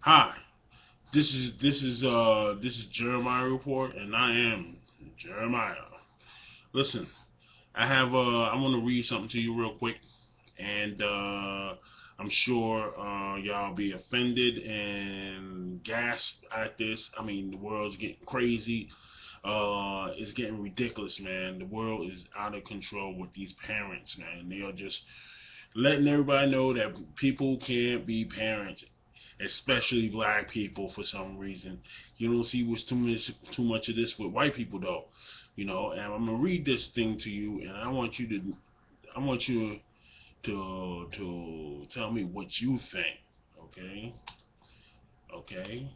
Hi, this is Jeremiah Report, and I am Jeremiah. Listen, I want to read something to you real quick, and I'm sure y'all be offended and gasp at this. I mean, the world's getting crazy. It's getting ridiculous, man. The world is out of control with these parents, man. They are just letting everybody know that people can't be parents, especially black people for some reason. You don't see what's too much of this with white people though. And I'm gonna read this thing to you, and I want you to tell me what you think. Okay, okay.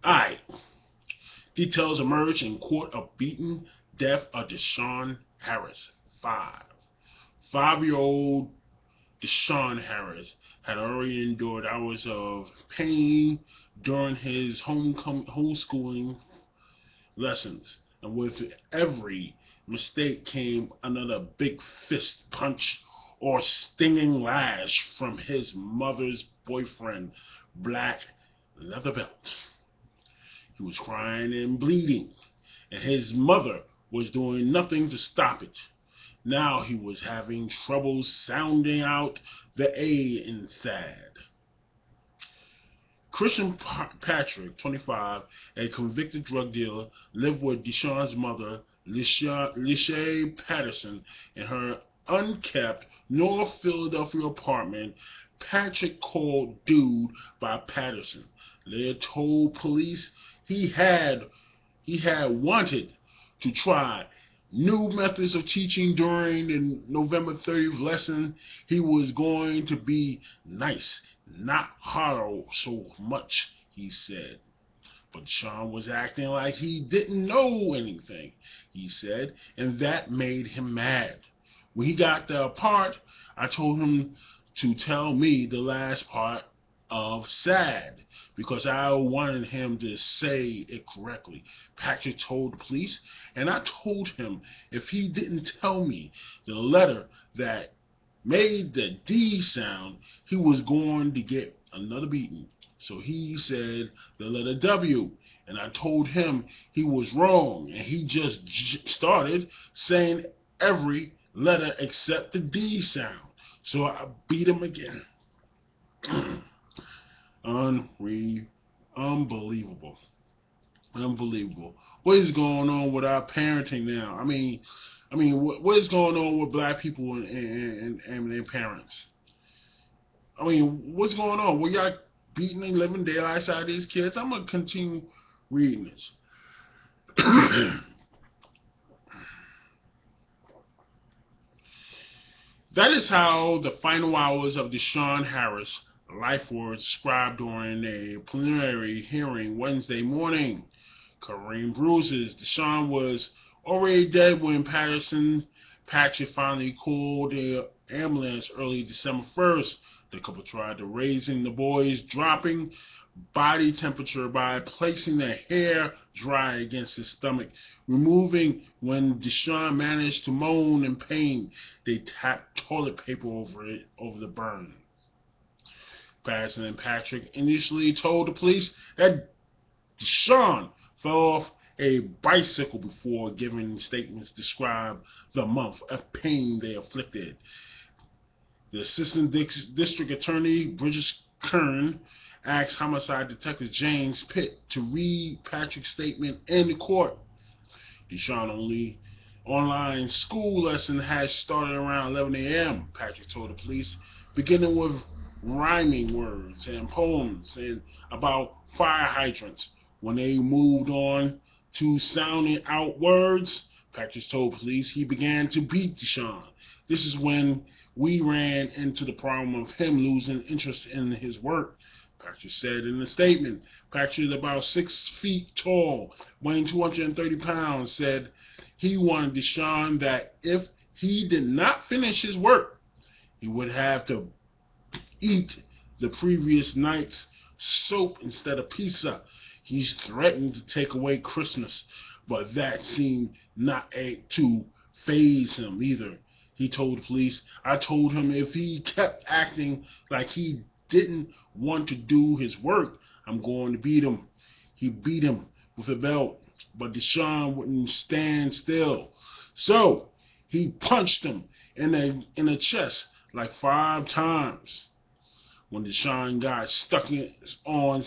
All right. Details emerge in court of beaten death of Dashawn Harris. 5-year-old Dashawn Harris had already endured hours of pain during his homeschooling lessons, and with every mistake came another big fist punch or stinging lash from his mother's boyfriend, Black Leather Belt. He was crying and bleeding, and his mother was doing nothing to stop it. Now he was having trouble sounding out the A in sad. Christian Patrick, 25, a convicted drug dealer, lived with Deshawn's mother, Lishae Patterson, in her unkept North Philadelphia apartment. Patrick called Dude by Patterson. Later told police he had wanted to try new methods of teaching during the November 30th lesson. He was going to be nice, not harder so much, he said. But Sean was acting like he didn't know anything, he said, and that made him mad. When he got the part, I told him to tell me the last part of sad because I wanted him to say it correctly. Patrick told the police, and I told him if he didn't tell me the letter that made the D sound, he was going to get another beating. So he said the letter W, and I told him he was wrong, and he just started saying every letter except the D sound. So I beat him again. Unbelievable. Unbelievable. What is going on with our parenting now? What is going on with black people and their parents? What's going on? Were y'all beating and living daylights out of these kids? I'm gonna continue reading this. That is how the final hours of Dashawn Harris' life were described during a preliminary hearing Wednesday morning. Covering bruises, Dashawn was already dead when Patrick finally called the ambulance early December 1st. The couple tried to raising the boy's dropping body temperature by placing the hair dry against his stomach, removing when Dashawn managed to moan in pain. They tapped toilet paper over the burn. Patterson and Patrick initially told the police that Dashawn fell off a bicycle before giving statements describe the month of pain they inflicted. The assistant district attorney, Bridget Kern, asked homicide detective James Pitt to read Patrick's statement in the court. Deshawn only online school lesson had started around 11 a.m., Patrick told the police, beginning with rhyming words and poems and about fire hydrants. When they moved on to sounding out words, Patrick told police he began to beat Deshawn. This is when we ran into the problem of him losing interest in his work, Patrick said in a statement. Patrick, about 6 feet tall, weighing 230 pounds, said he wanted Deshawn that if he did not finish his work, he would have to eat the previous night's soap instead of pizza. He's threatened to take away Christmas, but that seemed not to faze him either. He told the police, I told him if he kept acting like he didn't want to do his work, I'm going to beat him. He beat him with a belt, but Dashawn wouldn't stand still. So he punched him in the chest like 5 times. When Dashawn got stuck on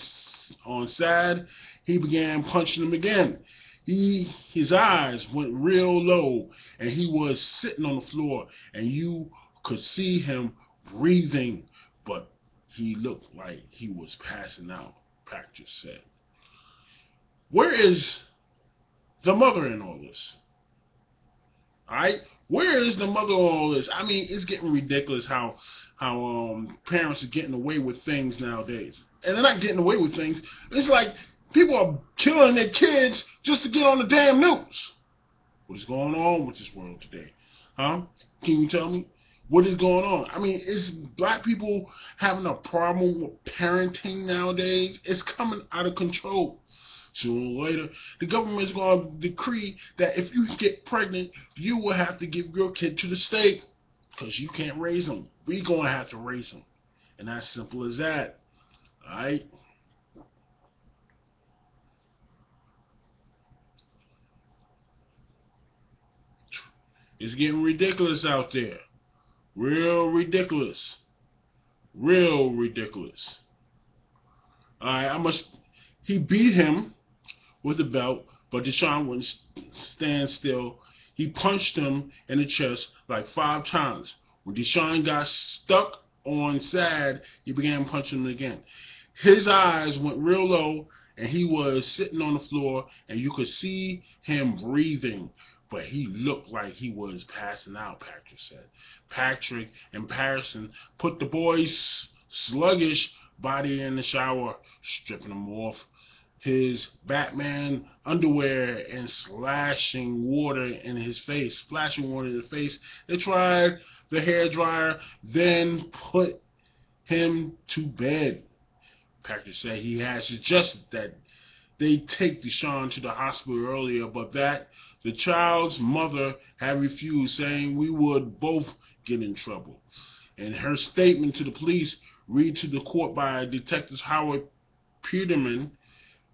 side, he began punching him again. His eyes went real low, and he was sitting on the floor, and you could see him breathing, but he looked like he was passing out, Patrick said. Where is the mother in all this? Alright? Where is the mother in all this? I mean, it's getting ridiculous how parents are getting away with things nowadays. And they're not getting away with things. It's like people are killing their kids just to get on the damn news. What's going on with this world today? Huh? Can you tell me? What is going on? I mean, is black people having a problem with parenting nowadays? It's coming out of control. Sooner or later, the government is going to decree that if you get pregnant, you will have to give your kid to the state because you can't raise them. We're going to have to raise them. And that's simple as that. Alright? It's getting ridiculous out there. Real ridiculous. Real ridiculous. Alright, he beat him with a belt, but Dashawn wouldn't stand still. He punched him in the chest like 5 times. When Dashawn got stuck on side, he began punching him again. His eyes went real low, and he was sitting on the floor, and you could see him breathing, but he looked like he was passing out, Patrick said. Patrick and Patterson put the boy's sluggish body in the shower, stripping him off his Batman underwear and splashing water in his face. They tried the hair dryer, then put him to bed. Patrick said he had suggested that they take Dashawn to the hospital earlier, but that the child's mother had refused, saying we would both get in trouble. In her statement to the police, read to the court by Detective Howard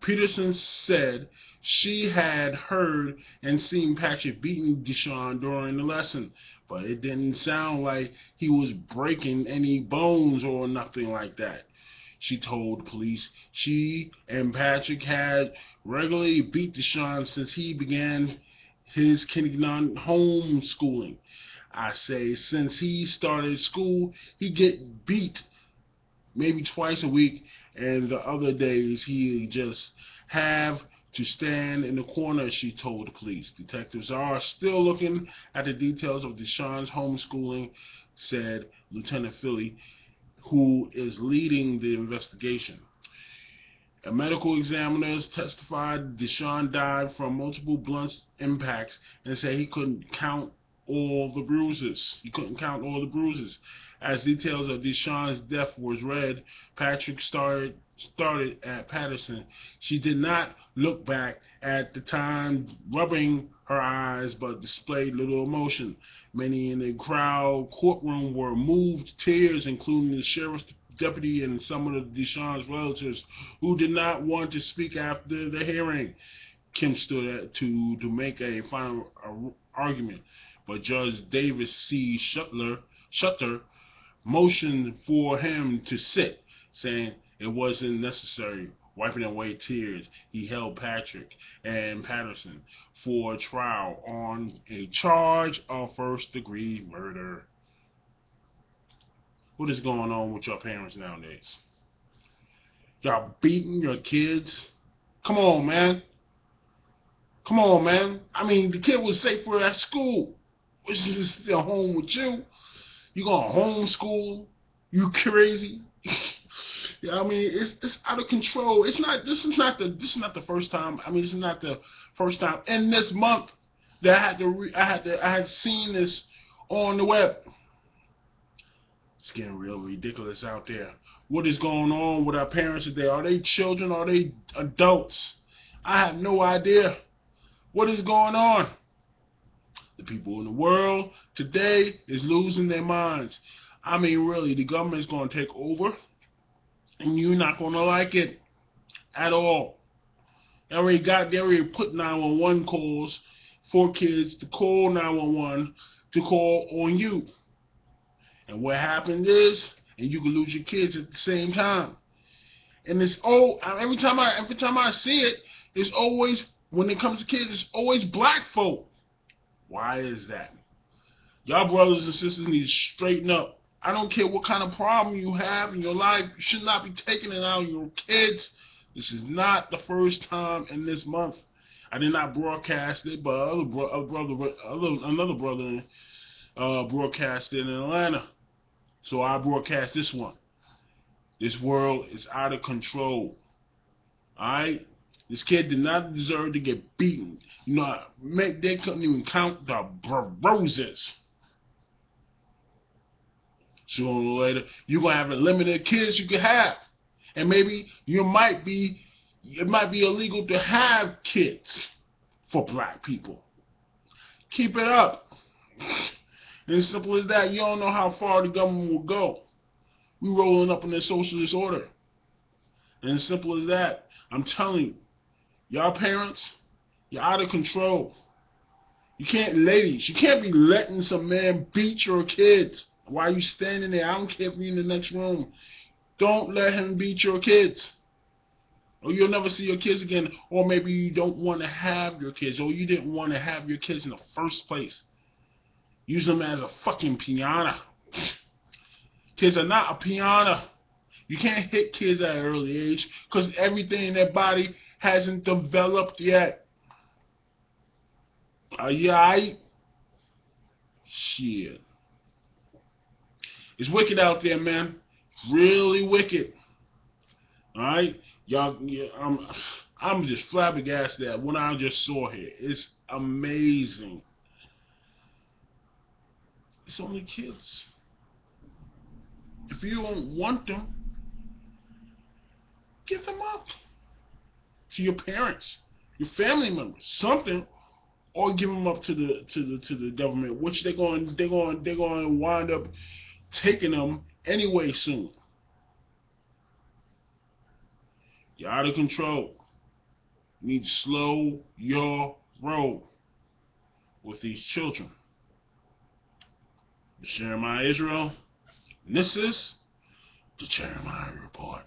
Peterson said she had heard and seen Patrick beating Dashawn during the lesson, but it didn't sound like he was breaking any bones or nothing like that. She told police she and Patrick had regularly beat Dashawn since he began his kindergarten homeschooling. I say since he started school, he get beat maybe twice a week, and the other days he just have to stand in the corner, she told the police. Detectives are still looking at the details of Dashawn's homeschooling, said Lieutenant Philly, who is leading the investigation. A medical examiner testified Dashawn died from multiple blunt impacts and said he couldn't count all the bruises. As details of Dashawn's death was read, Patrick started at Patterson. She did not look back at the time, rubbing her eyes, but displayed little emotion. Many in the crowd courtroom were moved to tears, including the sheriff's deputy and some of Dashawn's relatives who did not want to speak after the hearing. Kim stood to make a final argument, but Judge Davis C. Shutter motioned for him to sit, saying it wasn't necessary. Wiping away tears, he held Patrick and Patterson for trial on a charge of first-degree murder. What is going on with your parents nowadays? Y'all beating your kids? Come on, man. Come on, man. I mean, the kid was safer at school. Which is still home with you. You gonna homeschool? You crazy? Yeah, I mean, it's out of control. This is not the first time. I mean, this is not the first time in this month that I had seen this on the web. It's getting real ridiculous out there. What is going on with our parents today? Are they children? Are they adults? I have no idea. What is going on? The people in the world today is losing their minds. I mean, really, the government is going to take over. and you're not gonna like it at all. They already put 911 calls for kids to call 911 to call on you. And what happened is, and you can lose your kids at the same time. And it's every time I see it, it's always, when it comes to kids, it's always black folk. Why is that? Y'all brothers and sisters need to straighten up. I don't care what kind of problem you have in your life. You should not be taking it out on your kids. This is not the first time in this month. I did not broadcast it, but another brother broadcast it in Atlanta. So I broadcast this one. This world is out of control. Alright? This kid did not deserve to get beaten. You know, they couldn't even count the bruises. Sooner or later, you're going to have a limited kids you can have. And maybe it might be illegal to have kids for black people. Keep it up. And as simple as that, you don't know how far the government will go. We rolling up in this socialist order. And as simple as that, I'm telling you, y'all parents, you're out of control. Ladies, you can't be letting some man beat your kids while you standing there. I don't care if you're in the next room. Don't let him beat your kids. Or you'll never see your kids again. Or maybe you don't want to have your kids. Or you didn't want to have your kids in the first place. Use them as a fucking piano. Kids are not a piano. You can't hit kids at an early age because everything in their body hasn't developed yet. Are you alright? Shit. It's wicked out there, man. Really wicked. Alright? Y'all, I'm just flabbergasted at what I just saw here. It's amazing. It's only kids. If you don't want them, give them up to your parents, your family members, something, or give them up to the government, which they're going to wind up taking them anyway soon. You're out of control. You need to slow your roll with these children. It's Jeremiah Israel, and this is the Jeremiah Report.